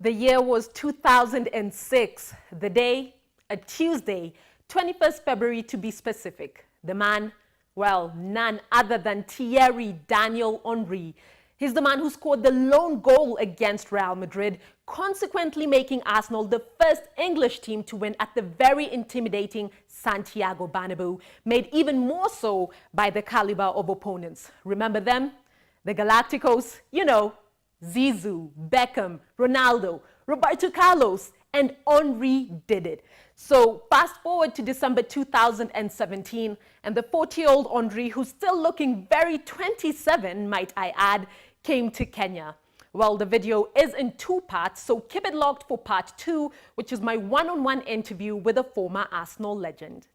The year was 2006. The day, a Tuesday, 21st February to be specific. The man, well, none other than Thierry Daniel Henry. He's the man who scored the lone goal against Real Madrid, consequently making Arsenal the first English team to win at the very intimidating Santiago Bernabeu, made even more so by the caliber of opponents. Remember them? The Galacticos, you know, Zizou, Beckham, Ronaldo, Roberto Carlos, and Henry did it. So fast forward to December 2017, and the 40-year-old Henry, who's still looking very 27, might I add, came to Kenya. Well, the video is in two parts, so keep it locked for part 2, which is my one-on-one interview with a former Arsenal legend.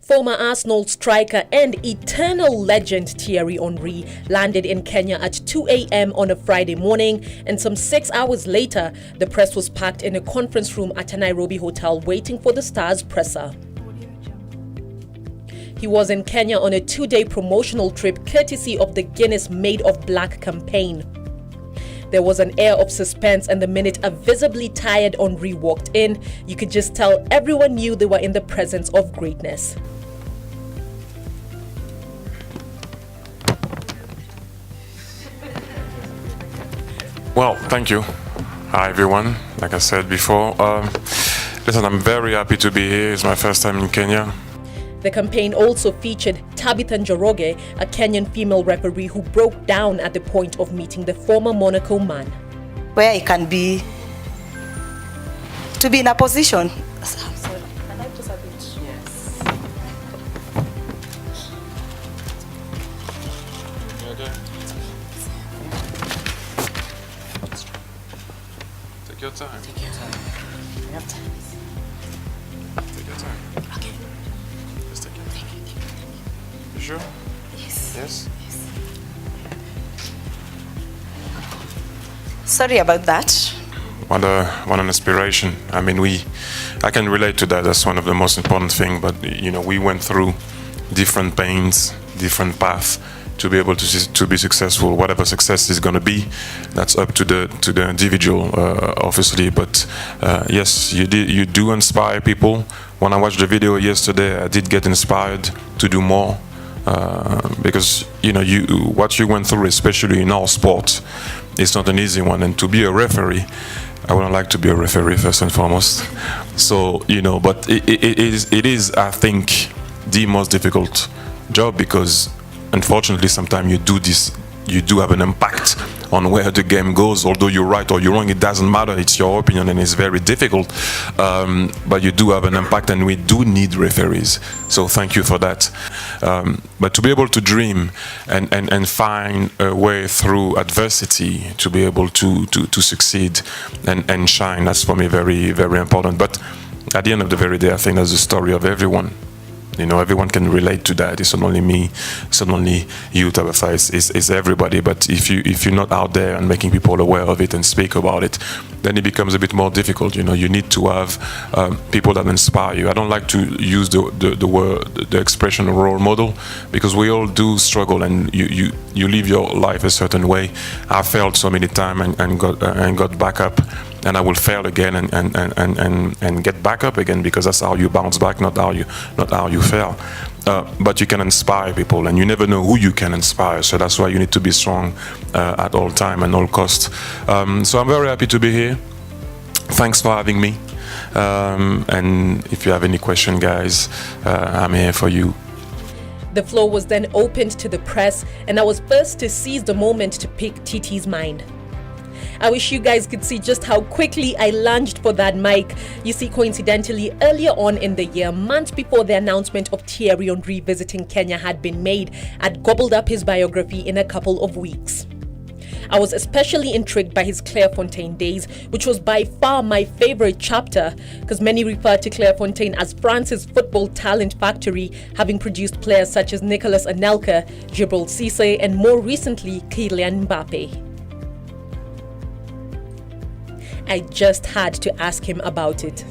Former Arsenal striker and eternal legend Thierry Henry landed in Kenya at 2 a.m. on a Friday morning, and some 6 hours later, the press was packed in a conference room at a Nairobi hotel waiting for the star's presser. He was in Kenya on a 2-day promotional trip courtesy of the Guinness Made of Black campaign. There was an air of suspense, and the minute a visibly tired Henry walked in, you could just tell everyone knew they were in the presence of greatness. Well, thank you. Hi, everyone. Like I said before, listen, I'm very happy to be here. It's my first time in Kenya. The campaign also featured Tabitha Njoroge, a Kenyan female referee who broke down at the point of meeting the former Monaco man. Where I can be, to be in a position. Sorry, can I just a bit? Yes. Okay. Take your time. Take your time. I have time. Take your time. Okay. Just take your time. You sure? Yes. Yes? Yes. Sorry about that. What an inspiration. I mean, I can relate to that. That's one of the most important things. But, you know, we went through different pains, different paths to be able to be successful. Whatever success is going to be, that's up to the individual, obviously. But yes, you do inspire people. When I watched the video yesterday, I did get inspired to do more. Because what you went through, especially in our sport, it's not an easy one. And to be a referee, I wouldn't like to be a referee first and foremost. So but it is I think the most difficult job, because unfortunately sometimes you do have an impact on where the game goes. Although you're right or you're wrong, it doesn't matter. It's your opinion, and it's very difficult. But you do have an impact, and we do need referees. So thank you for that. But to be able to dream and find a way through adversity to be able to succeed and shine, that's for me very, very important. But at the end of the very day, I think that's the story of everyone. Everyone can relate to that. It's not only me, it's not only you, Tabitha, it's everybody. But if you're not out there and making people aware of it and speak about it, then it becomes a bit more difficult. You need to have people that inspire you. I don't like to use the expression role model, because we all do struggle, and you live your life a certain way. I failed so many times and got back up. And I will fail again and get back up again, because that's how you bounce back, not how you fail. But you can inspire people, and you never know who you can inspire. So that's why you need to be strong at all time and all cost. So I'm very happy to be here. thanks for having me. And if you have any question, guys, I'm here for you. The floor was then opened to the press, and I was first to seize the moment to pick TT's mind. I wish you guys could see just how quickly I lunged for that mic. You see, coincidentally, earlier on in the year, months before the announcement of Thierry Henry visiting Kenya had been made, I'd gobbled up his biography in a couple of weeks. I was especially intrigued by his Clairefontaine days, which was by far my favorite chapter, because many refer to Clairefontaine as France's football talent factory, having produced players such as Nicolas Anelka, Djibril Cissé, and more recently, Kylian Mbappe. I just had to ask him about it.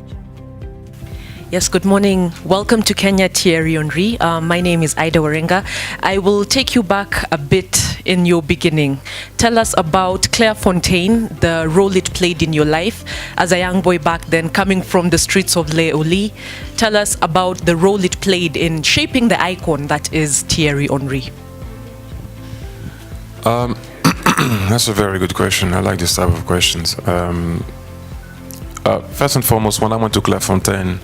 Yes, good morning. Welcome to Kenya, Thierry Henry. My name is Idah Waringa. I will take you back a bit in your beginning. Tell us about Clairefontaine, the role it played in your life as a young boy back then, coming from the streets of Leoli. Tell us about the role it played in shaping the icon that is Thierry Henry. That's a very good question. I like this type of questions. First and foremost, when I went to Clairefontaine,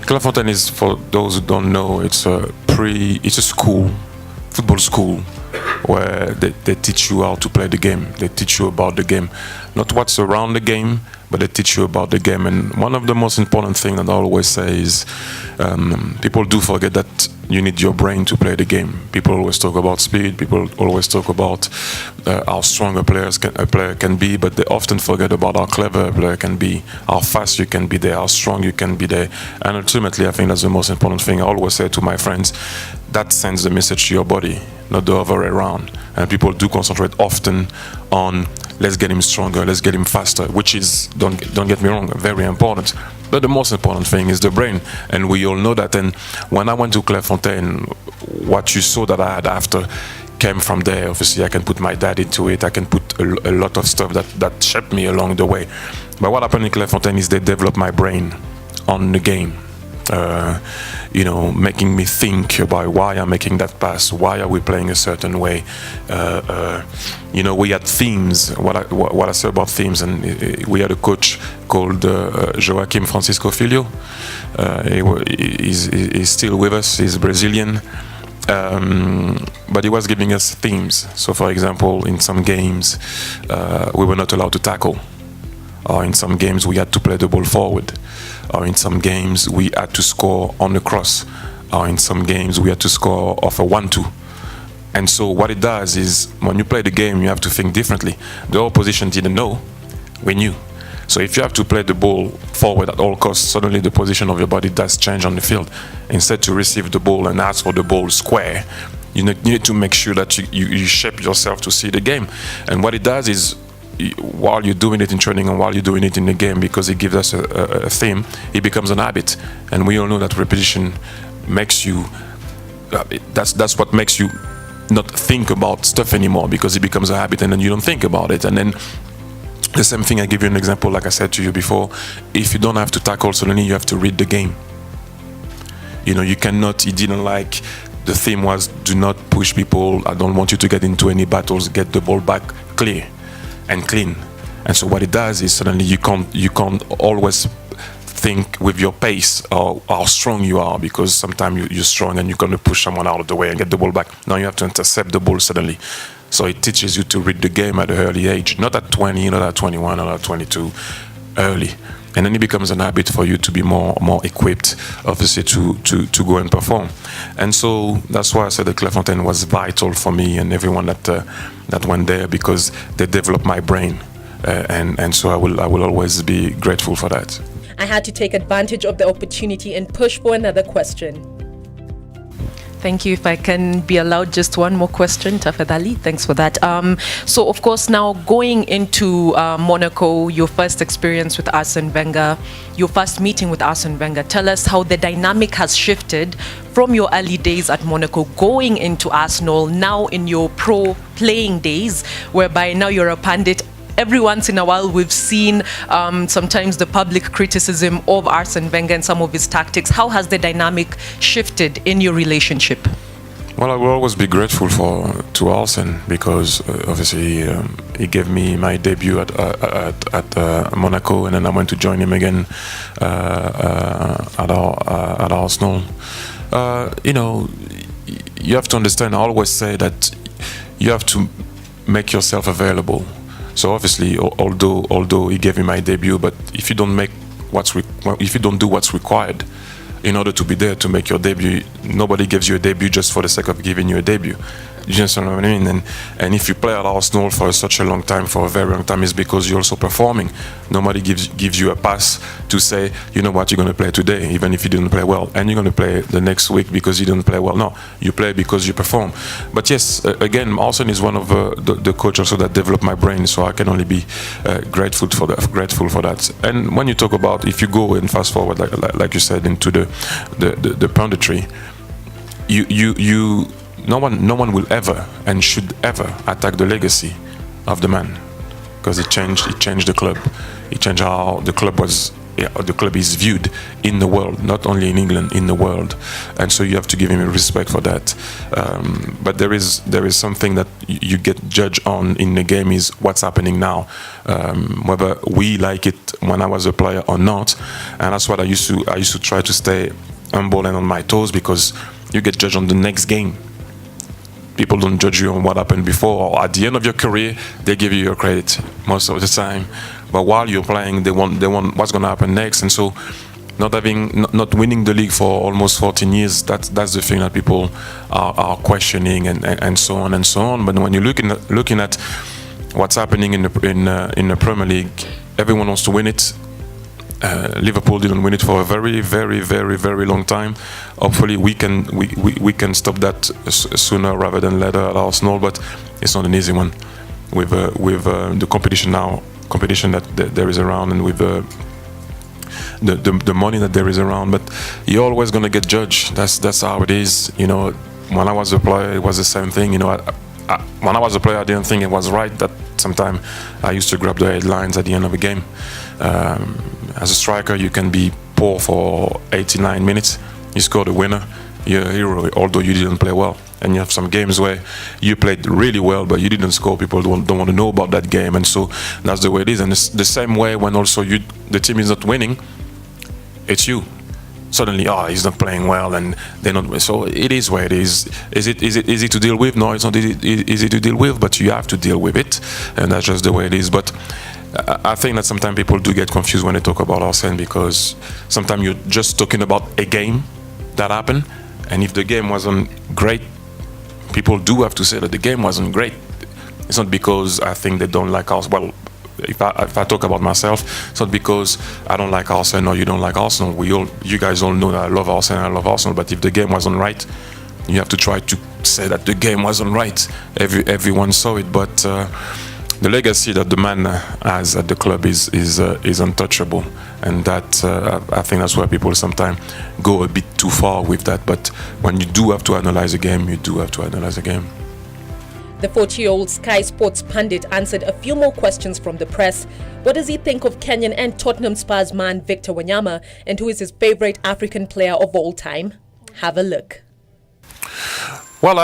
Clairefontaine is, for those who don't know, it's a school, football school, where they teach you how to play the game. They teach you about the game, not what's around the game, but they teach you about the game. And one of the most important things that I always say is, people do forget that you need your brain to play the game. People always talk about speed. People always talk about how strong a player can be, but they often forget about how clever a player can be, how fast you can be there, how strong you can be there. And ultimately, I think that's the most important thing. I always say to my friends, that sends the message to your body, not the other way around. And people do concentrate often on, let's get him stronger, let's get him faster, which is, don't get me wrong, very important. But the most important thing is the brain, and we all know that. And when I went to Clairefontaine, what you saw that I had after came from there. Obviously, I can put my dad into it. I can put a lot of stuff that shaped me along the way. But what happened in Clairefontaine is they developed my brain on the game. Making me think about why I'm making that pass, why are we playing a certain way. We had themes, what I say about themes, and we had a coach called Joaquim Francisco Filho. He's still with us, he's Brazilian, but he was giving us themes. So for example, in some games, we were not allowed to tackle. Or in some games we had to play the ball forward, or in some games we had to score on the cross, or in some games we had to score off a 1-2. And so what it does is, when you play the game, you have to think differently. The opposition didn't know, we knew. So if you have to play the ball forward at all costs, suddenly the position of your body does change on the field. Instead to receive the ball and ask for the ball square, you need to make sure that you shape yourself to see the game. And what it does is, while you're doing it in training and while you're doing it in the game, because it gives us a theme, it becomes an habit. And we all know that repetition makes you, that's what makes you not think about stuff anymore, because it becomes a habit and then you don't think about it. And then the same thing, I give you an example, like I said to you before, if you don't have to tackle, suddenly you have to read the game. You cannot, he didn't like, the theme was, do not push people, I don't want you to get into any battles, get the ball back clear and clean. And so what it does is, suddenly you can't always think with your pace or how strong you are, because sometimes you're strong and you're going to push someone out of the way and get the ball back. Now you have to intercept the ball suddenly. So it teaches you to read the game at an early age, not at 20, not at 21, not at 22, early. And then it becomes an habit for you to be more equipped, obviously, to go and perform. And so that's why I said that Clairefontaine was vital for me and everyone that went there, because they developed my brain, and so I will always be grateful for that. I had to take advantage of the opportunity and push for another question. Thank you. If I can be allowed just one more question, Tafadhali. Thanks for that. So, of course, now going into Monaco, your first experience with Arsene Wenger, your first meeting with Arsene Wenger, tell us how the dynamic has shifted from your early days at Monaco, going into Arsenal, now in your pro playing days, whereby now you're a pundit. Every once in a while, we've seen sometimes the public criticism of Arsene Wenger and some of his tactics. How has the dynamic shifted in your relationship? Well, I will always be grateful to Arsene because obviously he gave me my debut at Monaco, and then I went to join him again at Arsenal. You have to understand. I always say that you have to make yourself available. So obviously, although he gave me my debut, but if you don't do what's required in order to be there to make your debut, nobody gives you a debut just for the sake of giving you a debut. You understand what I mean? And if you play at Arsenal for such a long time, for a very long time, it's because you're also performing. Nobody gives you a pass to say, you know what, you're going to play today, even if you didn't play well, and you're going to play the next week because you didn't play well. No, you play because you perform. But yes, again, Arsene is one of the coach also that developed my brain, so I can only be grateful for that. And when you talk about, if you go and fast forward, like you said, into the punditry, no one will ever and should ever attack the legacy of the man, because it changed the club. It changed how the club is viewed in the world, not only in England, in the world. And so you have to give him respect for that. But there is something that you get judged on in the game, is what's happening now, whether we like it when I was a player or not. And that's what I used to try to stay humble and on my toes, because you get judged on the next game. People don't judge you on what happened before, or at the end of your career, they give you your credit most of the time. But while you're playing, they want what's going to happen next. And so, not winning the league for almost 14 years, that's the thing that people are questioning and so on and so on. But when you're looking at what's happening in the Premier League, everyone wants to win it. Liverpool didn't win it for a very, very, very, very long time. Hopefully, we can stop that sooner rather than later at Arsenal. But it's not an easy one with the competition that there is around, and with the money that there is around. But you're always gonna get judged. That's how it is. When I was a player, it was the same thing. When I was a player, I didn't think it was right that sometimes I used to grab the headlines at the end of a game. As a striker, you can be poor for 89 minutes. You score the winner, you're a hero, although you didn't play well. And you have some games where you played really well, but you didn't score. People don't want to know about that game, and so that's the way it is. And it's the same way when also the team is not winning. It's you. Suddenly, he's not playing well, and they're not. So it is where it is. Is it easy to deal with? No, it's not easy to deal with, but you have to deal with it, and that's just the way it is. But I think that sometimes people do get confused when they talk about Arsene, because sometimes you're just talking about a game that happened, and if the game wasn't great, people do have to say that the game wasn't great. It's not because I think they don't like us. Well, if I talk about myself, it's not because I don't like Arsenal or you don't like Arsenal. You guys all know that I love Arsenal. But if the game wasn't right, you have to try to say that the game wasn't right. Everyone saw it, but the legacy that the man has at the club is untouchable, and that I think that's where people sometimes go a bit too far with that. But when you do have to analyze a game, you do have to analyze a game. The 40-year-old Sky Sports pundit answered a few more questions from the press. What does he think of Kenyan and Tottenham Spurs man Victor Wanyama, and who is his favorite African player of all time? Have a look. Well,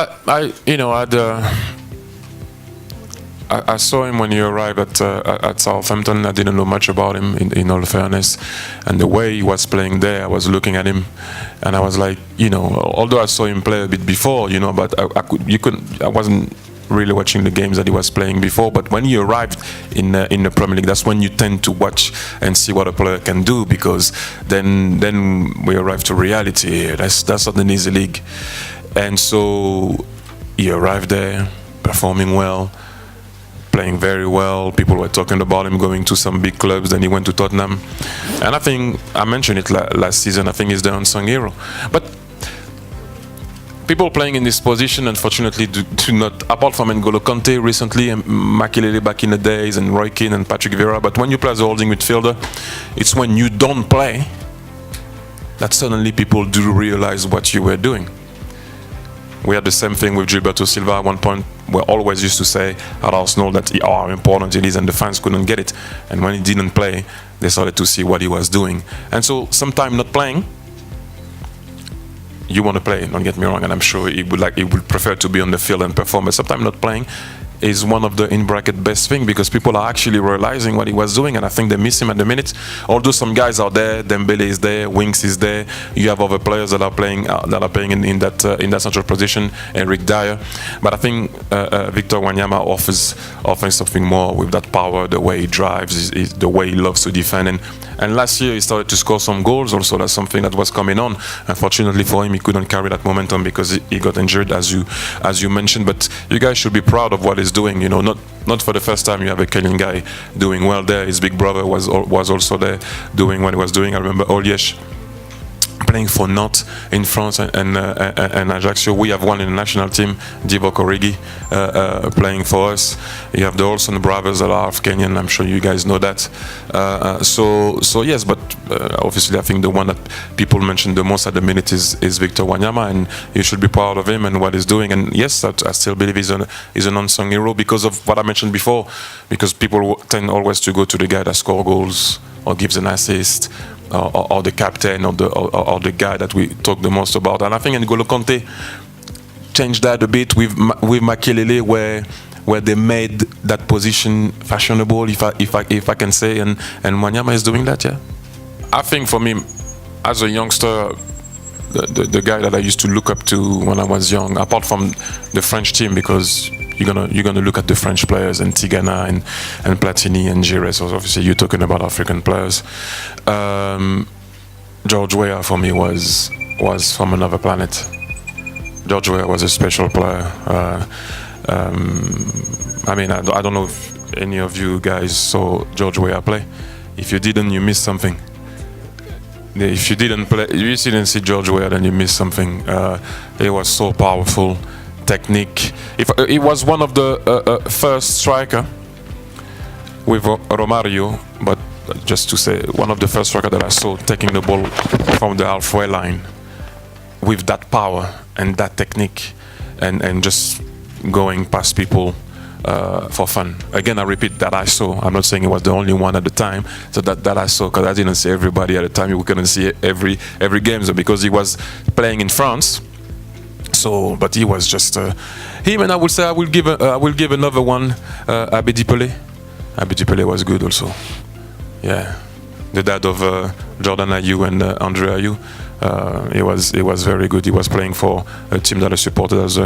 I saw him when he arrived at Southampton. I didn't know much about him, in all fairness, and the way he was playing there, I was looking at him, and I was like, although I saw him play a bit before, but I wasn't really watching the games that he was playing before. But when he arrived in the Premier League, that's when you tend to watch and see what a player can do, because then we arrive to reality. That's not an easy league, and so he arrived there, performing well, playing very well. People were talking about him going to some big clubs. Then he went to Tottenham, and I think I mentioned it last season. I think he's the unsung hero. But people playing in this position, unfortunately, do not, apart from N'Golo Kante recently, and Makelele back in the days, and Roy Keane and Patrick Vieira. But when you play as a holding midfielder, it's when you don't play that suddenly people do realize what you were doing. We had the same thing with Gilberto Silva at one point. We always used to say at Arsenal that how important it is, and the fans couldn't get it. And when he didn't play, they started to see what he was doing. And so sometimes not playing you want to play, don't get me wrong, and I'm sure he would prefer to be on the field and perform, but sometimes not playing is one of the, in bracket, best thing, because people are actually realizing what he was doing, and I think they miss him at the minute. Although some guys are there, Dembele is there, Winks is there, you have other players that are playing in that central position, Eric Dyer, but I think Victor Wanyama offers something more with that power, the way he drives, the way he loves to defend, and last year he started to score some goals also. That's something that was coming on. Unfortunately for him, he couldn't carry that momentum because he got injured, as you mentioned. But you guys should be proud of what he's doing. You know, not for the first time you have a Kenyan guy doing well there. His big brother was also there doing what he was doing. I remember Oliesh playing for Nantes in France and Ajaccio. We have one in the national team, Divock Origi, playing for us. You have the Olsen brothers that are half Kenyan. I'm sure you guys know that. So yes, but obviously I think the one that people mention the most at the minute is Victor Wanyama, and you should be proud of him and what he's doing. And yes, I still believe he's an unsung hero because of what I mentioned before, because people tend always to go to the guy that scores goals or gives an assist, or the captain, or the guy that we talk the most about. And I think N'Golo Kante changed that a bit with Makelele, where they made that position fashionable, if I can say, and Wanyama is doing that. Yeah, I think for me, as a youngster, the guy that I used to look up to when I was young, apart from the French team, because you're gonna look at the French players and Tigana and Platini and Giroud. So obviously you're talking about African players. George Weah for me was from another planet. George Weah was a special player. I mean, I don't know if any of you guys saw George Weah play. If you didn't, you missed something. If you didn't see George Weah, then you missed something. He was so powerful. Technique. He was one of the first striker with Romario, but just to say, one of the first striker that I saw taking the ball from the halfway line with that power and that technique, and just going past people for fun. Again, I repeat, that I saw. I'm not saying it was the only one at the time. So that I saw, because I didn't see everybody at the time. We couldn't see every game, so because he was playing in France. So, but he was just him, and I would say I will give another one. Abedi Pelé. Abedi Pelé was good also. Yeah, the dad of Jordan Ayew and Andre Ayew. He was very good. He was playing for a team that I supported as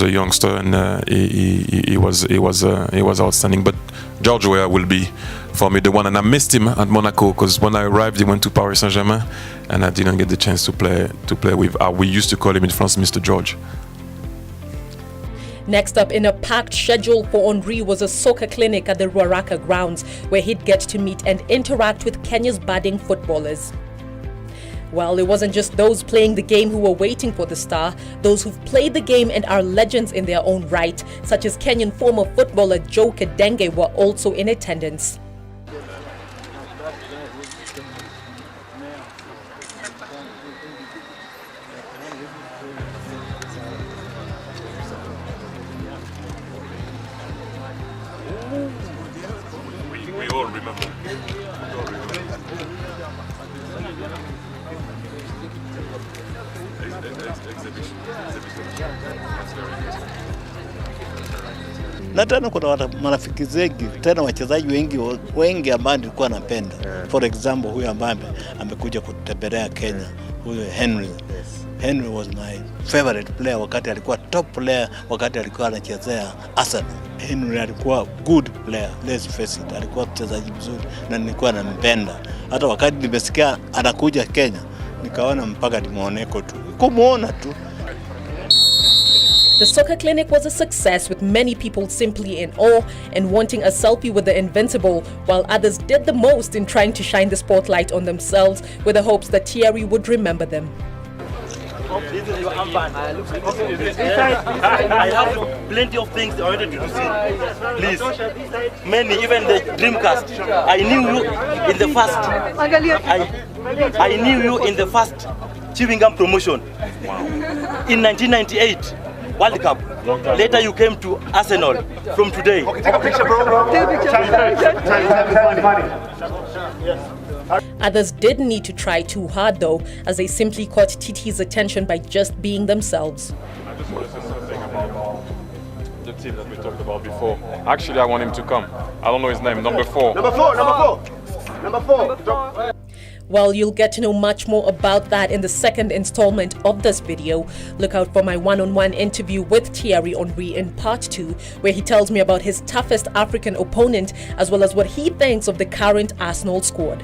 a youngster, and he was outstanding. But George Weah will be for me the one, and I missed him at Monaco, because when I arrived he went to Paris Saint-Germain, and I didn't get the chance to play with. We used to call him in France Mr. George. Next up in a packed schedule for Henry was a soccer clinic at the Ruaraka grounds, where he'd get to meet and interact with Kenya's budding footballers. Well, it wasn't just those playing the game who were waiting for the star. Those who've played the game and are legends in their own right, such as Kenyan former footballer Joe Kadenge, were also in attendance. We all remember. Na tena kuna marafiki zengi, tena wachezaji wengi ambao nilikuwa napenda. For example, huyu ambaye amekuja kutembelea Kenya, huyu Henry. Henry was my favorite player wakati alikuwa top player, wakati alikuwa anachezea Arsenal. Henry alikuwa good player, let's face it, alikuwa mchezaji mzuri na nilikuwa nampenda. Hata wakati nimesikia anakuja Kenya, nikaona mpaka nimuoneko tu. Kumuona tu. The soccer clinic was a success, with many people simply in awe and wanting a selfie with the invincible, while others did the most in trying to shine the spotlight on themselves with the hopes that Thierry would remember them. I have plenty of things already to see. Please, many, even the Dreamcast. I knew you in the first. I knew you in the first chewing gum promotion in 1998 World Cup. Later you came to Arsenal. From today. Okay, take a picture, bro. Take a picture. Others didn't need to try too hard though, as they simply caught TT's attention by just being themselves. I just want to say something about the team that we talked about before. Actually, I want him to come. I don't know his name. Number 4. Well, you'll get to know much more about that in the second installment of this video. Look out for my one-on-one interview with Thierry Henry in part 2, where he tells me about his toughest African opponent as well as what he thinks of the current Arsenal squad.